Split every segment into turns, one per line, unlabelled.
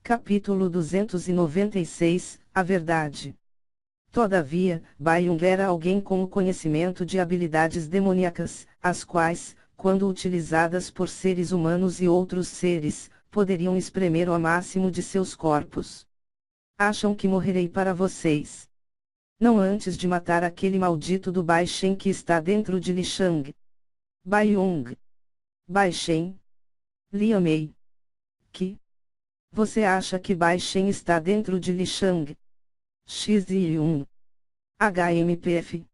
Capítulo 296, A Verdade. Todavia, Bayung era alguém com o conhecimento de habilidades demoníacas, as quais, quando utilizadas por seres humanos e outros seres, poderiam espremer o máximo de seus corpos. Acham que morrerei para vocês? Não antes de matar aquele maldito do Bai Shen que está dentro de Li Shang. Bayung. Bai Shen. Liu Mei. Que? Você acha que Bai Shen está dentro de Li Shang? X1. HMPF.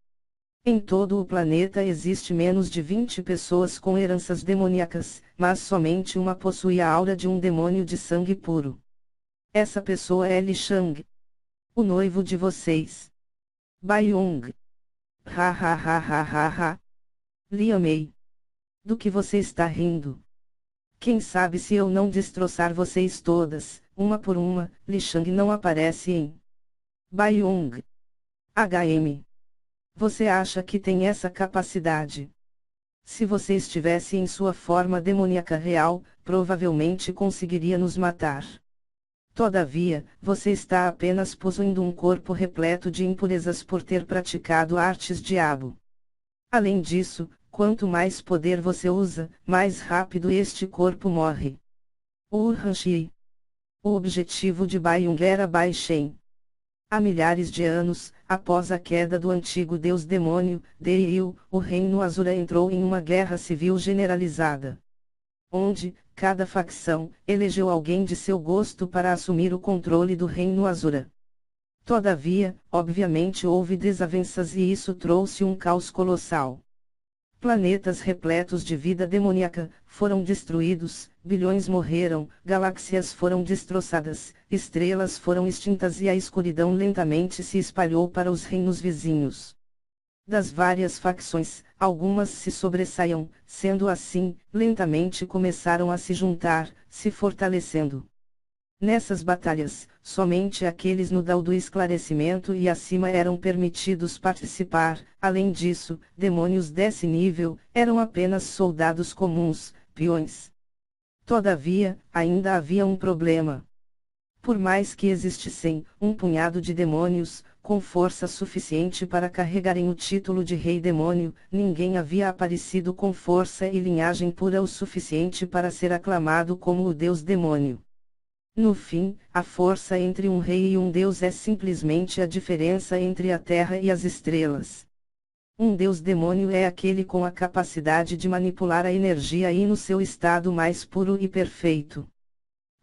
Em todo o planeta existe menos de 20 pessoas com heranças demoníacas, mas somente uma possui a aura de um demônio de sangue puro. Essa pessoa é Li Shang. O noivo de vocês. Bayong. Ha ha ha ha ha ha. Liu Mei. Do que você está rindo? Quem sabe se eu não destroçar vocês todas, uma por uma. Li Shang não aparece em Bayong. HM. Você acha que tem essa capacidade? Se você estivesse em sua forma demoníaca real, provavelmente conseguiria nos matar. Todavia, você está apenas possuindo um corpo repleto de impurezas por ter praticado artes diabo. Além disso, quanto mais poder você usa, mais rápido este corpo morre. Urhanshi. O objetivo de Bayung era Bai Shen. Há milhares de anos, após a queda do antigo deus demônio, Deiyu, o reino Asura entrou em uma guerra civil generalizada. Onde, cada facção, elegeu alguém de seu gosto para assumir o controle do reino Asura. Todavia, obviamente houve desavenças e isso trouxe um caos colossal. Planetas repletos de vida demoníaca foram destruídos, bilhões morreram, galáxias foram destroçadas, estrelas foram extintas e a escuridão lentamente se espalhou para os reinos vizinhos. Das várias facções, algumas se sobressaiam, sendo assim, lentamente começaram a se juntar, se fortalecendo. Nessas batalhas, somente aqueles no Dao do esclarecimento e acima eram permitidos participar, além disso, demônios desse nível, eram apenas soldados comuns, peões. Todavia, ainda havia um problema. Por mais que existissem um punhado de demônios, com força suficiente para carregarem o título de rei demônio, ninguém havia aparecido com força e linhagem pura o suficiente para ser aclamado como o deus demônio. No fim, a força entre um rei e um deus é simplesmente a diferença entre a terra e as estrelas. Um deus demônio é aquele com a capacidade de manipular a energia e no seu estado mais puro e perfeito.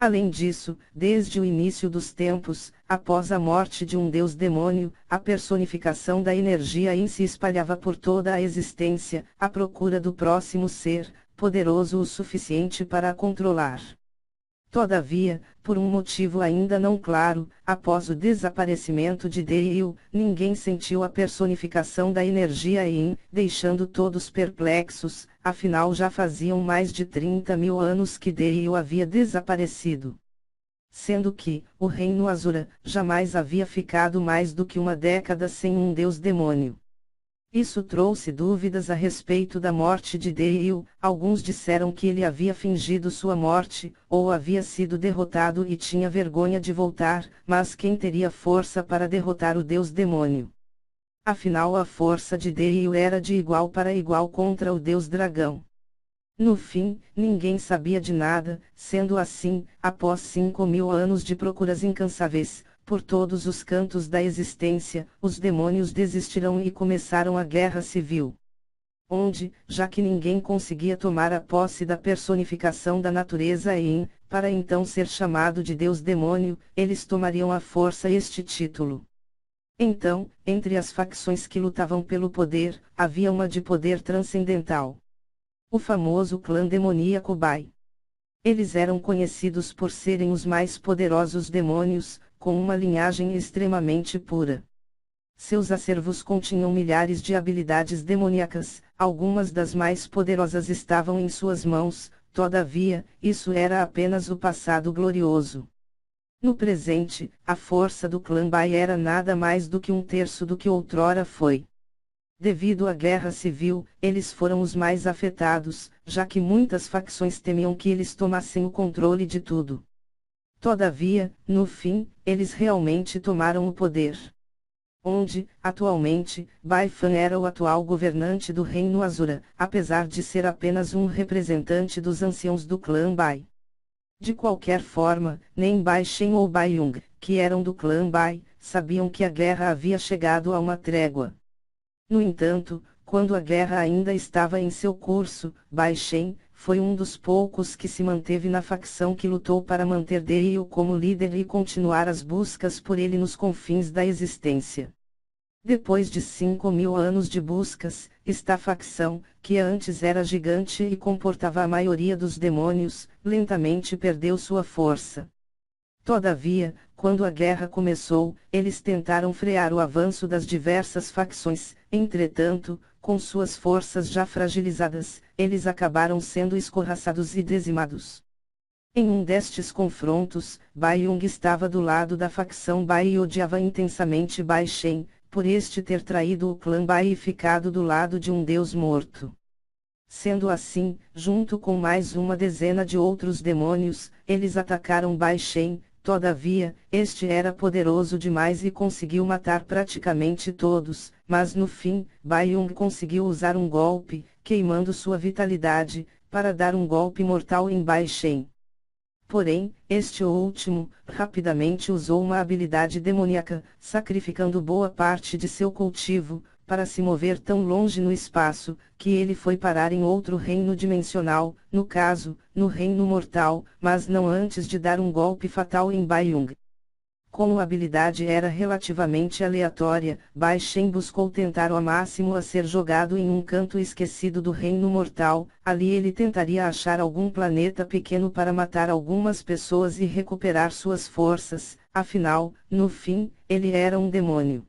Além disso, desde o início dos tempos, após a morte de um deus demônio, a personificação da energia em se espalhava por toda a existência, à procura do próximo ser, poderoso o suficiente para a controlar. Todavia, por um motivo ainda não claro, após o desaparecimento de Deiyu, ninguém sentiu a personificação da energia Yin, deixando todos perplexos, afinal já faziam mais de 30.000 anos que Deiyu havia desaparecido. Sendo que, o reino Asura, jamais havia ficado mais do que uma década sem um deus demônio. Isso trouxe dúvidas a respeito da morte de Deiyu, alguns disseram que ele havia fingido sua morte, ou havia sido derrotado e tinha vergonha de voltar, mas quem teria força para derrotar o deus demônio? Afinal a força de Deiyu era de igual para igual contra o deus dragão. No fim, ninguém sabia de nada, sendo assim, após 5.000 anos de procuras incansáveis, por todos os cantos da existência, os demônios desistiram e começaram a guerra civil. Onde, já que ninguém conseguia tomar a posse da personificação da natureza Yin, para então ser chamado de Deus Demônio, eles tomariam à força este título. Então, entre as facções que lutavam pelo poder, havia uma de poder transcendental. O famoso clã demoníaco Bai. Eles eram conhecidos por serem os mais poderosos demônios, com uma linhagem extremamente pura. Seus acervos continham milhares de habilidades demoníacas, algumas das mais poderosas estavam em suas mãos, todavia, isso era apenas o passado glorioso. No presente, a força do clã Bai era nada mais do que um terço do que outrora foi. Devido à guerra civil, eles foram os mais afetados, já que muitas facções temiam que eles tomassem o controle de tudo. Todavia, no fim, eles realmente tomaram o poder. Onde, atualmente, Bai Fan era o atual governante do Reino Asura, apesar de ser apenas um representante dos anciãos do clã Bai. De qualquer forma, nem Bai Shen ou Bai Yong, que eram do clã Bai, sabiam que a guerra havia chegado a uma trégua. No entanto, quando a guerra ainda estava em seu curso, Bai Shen foi um dos poucos que se manteve na facção que lutou para manter Dei como líder e continuar as buscas por ele nos confins da existência. Depois de 5.000 anos de buscas, esta facção, que antes era gigante e comportava a maioria dos demônios, lentamente perdeu sua força. Todavia, quando a guerra começou, eles tentaram frear o avanço das diversas facções, entretanto, com suas forças já fragilizadas, eles acabaram sendo escorraçados e dizimados. Em um destes confrontos, Bai Yong estava do lado da facção Bai e odiava intensamente Bai Shen, por este ter traído o clã Bai e ficado do lado de um deus morto. Sendo assim, junto com mais uma dezena de outros demônios, eles atacaram Bai Shen, todavia, este era poderoso demais e conseguiu matar praticamente todos, mas no fim, Bai Yong conseguiu usar um golpe, queimando sua vitalidade, para dar um golpe mortal em Bai Shen. Porém, este último, rapidamente usou uma habilidade demoníaca, sacrificando boa parte de seu cultivo, para se mover tão longe no espaço, que ele foi parar em outro reino dimensional, no caso, no reino mortal, mas não antes de dar um golpe fatal em Bai Yong. Como a habilidade era relativamente aleatória, Bai Shen buscou tentar ao máximo a ser jogado em um canto esquecido do reino mortal, ali ele tentaria achar algum planeta pequeno para matar algumas pessoas e recuperar suas forças, afinal, no fim, ele era um demônio.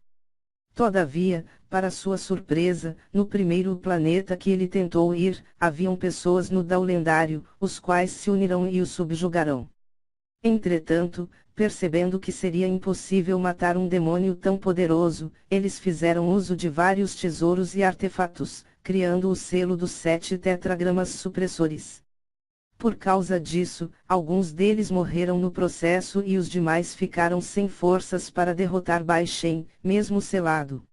Todavia, para sua surpresa, no primeiro planeta que ele tentou ir, haviam pessoas no Dao lendário, os quais se unirão e o subjugarão. Entretanto, percebendo que seria impossível matar um demônio tão poderoso, eles fizeram uso de vários tesouros e artefatos, criando o selo dos 7 tetragramas supressores. Por causa disso, alguns deles morreram no processo e os demais ficaram sem forças para derrotar Bai Shen, mesmo selado.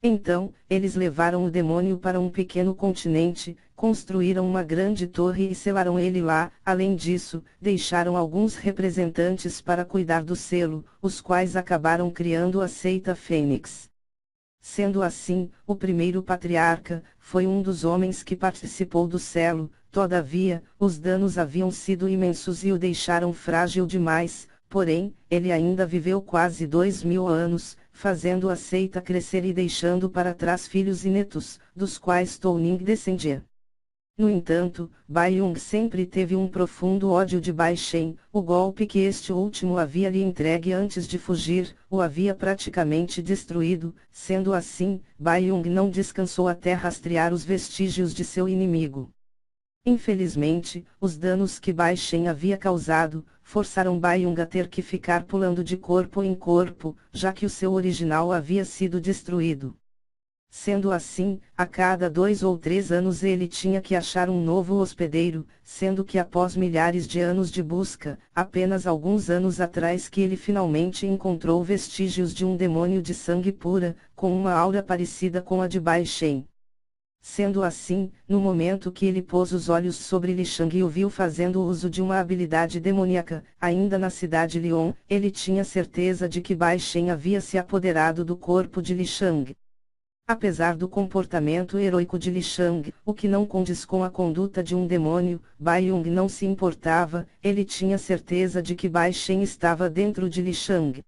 Então, eles levaram o demônio para um pequeno continente, construíram uma grande torre e selaram ele lá. Além disso, deixaram alguns representantes para cuidar do selo, os quais acabaram criando a seita Fênix. Sendo assim, o primeiro patriarca foi um dos homens que participou do selo, todavia, os danos haviam sido imensos e o deixaram frágil demais, porém, ele ainda viveu quase 2.000 anos, fazendo a seita crescer e deixando para trás filhos e netos, dos quais Touning descendia. No entanto, Bai Yong sempre teve um profundo ódio de Bai Shen, o golpe que este último havia lhe entregue antes de fugir, o havia praticamente destruído, sendo assim, Bai Yong não descansou até rastrear os vestígios de seu inimigo. Infelizmente, os danos que Bai Shen havia causado, forçaram Bai Yong a ter que ficar pulando de corpo em corpo, já que o seu original havia sido destruído. Sendo assim, a cada 2 ou 3 anos ele tinha que achar um novo hospedeiro, sendo que após milhares de anos de busca, apenas alguns anos atrás que ele finalmente encontrou vestígios de um demônio de sangue pura, com uma aura parecida com a de Bai Shen. Sendo assim, no momento que ele pôs os olhos sobre Li Shang e o viu fazendo uso de uma habilidade demoníaca, ainda na cidade Lyon, ele tinha certeza de que Bai Shen havia se apoderado do corpo de Li Shang. Apesar do comportamento heróico de Li Shang, o que não condiz com a conduta de um demônio, Bai Yong não se importava, ele tinha certeza de que Bai Shen estava dentro de Li Shang.